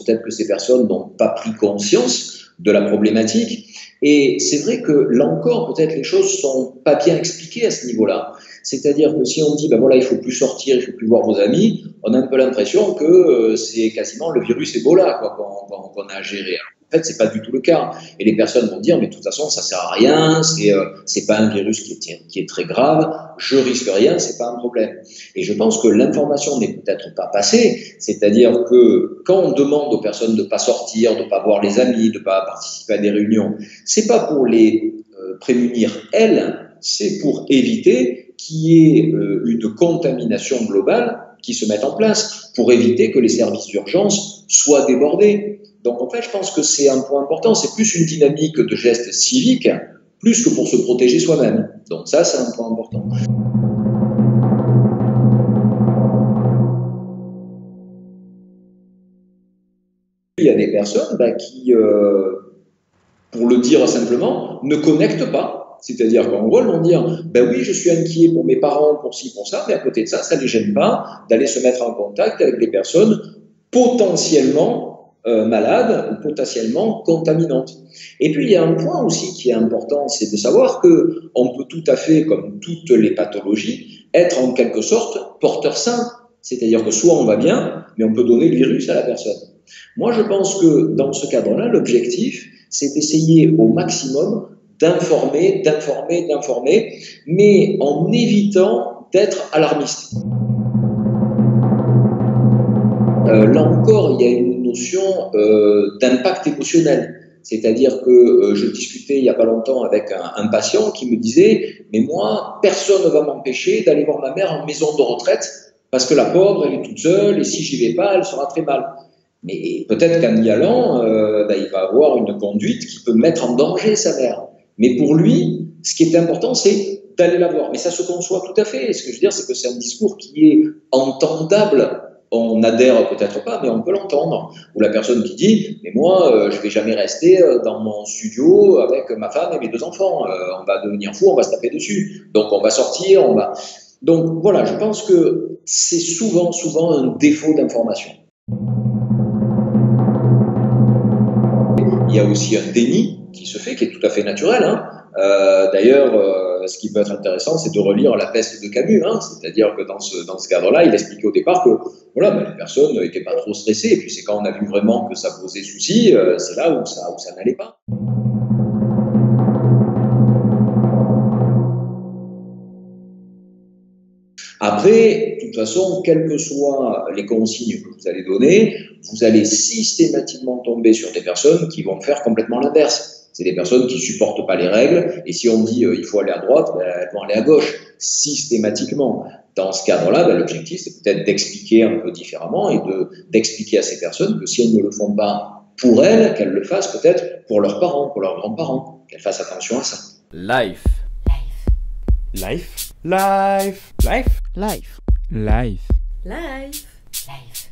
Peut-être que ces personnes n'ont pas pris conscience de la problématique. Et c'est vrai que là encore, peut-être les choses ne sont pas bien expliquées à ce niveau-là. C'est-à-dire que si on dit, ben voilà, il ne faut plus sortir, il ne faut plus voir vos amis, on a un peu l'impression que c'est quasiment le virus Ebola qu'on a à gérer. Alors, en fait, ce n'est pas du tout le cas. Et les personnes vont dire, mais de toute façon, ça ne sert à rien, c'est pas un virus qui est très grave, je risque rien, c'est pas un problème. Et je pense que l'information n'est peut-être pas passée, c'est-à-dire que quand on demande aux personnes de ne pas sortir, de ne pas voir les amis, de ne pas participer à des réunions, c'est pas pour les prémunir elles, c'est pour éviter qu'il y ait une contamination globale qui se mette en place, pour éviter que les services d'urgence soient débordés. Donc en fait, je pense que c'est un point important, c'est plus une dynamique de gestes civiques, plus que pour se protéger soi-même. Donc ça, c'est un point important. Il y a des personnes qui, pour le dire simplement, ne connectent pas. C'est-à-dire qu'en gros, elles vont dire, ben oui, je suis inquiet pour mes parents, pour ci, pour ça, mais à côté de ça, ça ne les gêne pas d'aller se mettre en contact avec des personnes potentiellement malades ou potentiellement contaminantes. Et puis, il y a un point aussi qui est important, c'est de savoir qu'on peut tout à fait, comme toutes les pathologies, être en quelque sorte porteur sain. C'est-à-dire que soit on va bien, mais on peut donner le virus à la personne. Moi, je pense que dans ce cadre-là, l'objectif, c'est d'essayer au maximum d'informer, mais en évitant d'être alarmiste. Là encore, il y a une notion d'impact émotionnel. C'est-à-dire que je discutais il n'y a pas longtemps avec un patient qui me disait « Mais moi, personne ne va m'empêcher d'aller voir ma mère en maison de retraite parce que la pauvre, elle est toute seule et si j'y vais pas, elle sera très mal. » Mais peut-être qu'en y allant, il va avoir une conduite qui peut mettre en danger sa mère. Mais pour lui, ce qui est important, c'est d'aller la voir. Mais ça se conçoit tout à fait. Ce que je veux dire, c'est que c'est un discours qui est entendable. On n'adhère peut-être pas, mais on peut l'entendre. Ou la personne qui dit « Mais moi, je ne vais jamais rester dans mon studio avec ma femme et mes 2 enfants. On va devenir fou, on va se taper dessus. Donc on va sortir, on va… » Donc voilà, je pense que c'est souvent un défaut d'information. Il y a aussi un déni qui se fait, qui est tout à fait naturel. D'ailleurs, ce qui peut être intéressant, c'est de relire La peste de Camus. C'est-à-dire que dans ce cadre-là, il expliquait au départ que voilà, les personnes n'étaient pas trop stressées. Et puis c'est quand on a vu vraiment que ça posait souci, c'est là où ça n'allait pas. Après, de toute façon, quelles que soient les consignes que vous allez donner, vous allez systématiquement tomber sur des personnes qui vont faire complètement l'inverse. C'est des personnes qui ne supportent pas les règles, et si on dit il faut aller à droite, elles vont aller à gauche, systématiquement. Dans ce cadre-là, l'objectif, c'est peut-être d'expliquer un peu différemment et d'expliquer à ces personnes que si elles ne le font pas pour elles, qu'elles le fassent peut-être pour leurs parents, pour leurs grands-parents, qu'elles fassent attention à ça. Life. Life. Life. Life. Life. Life. Life. Life.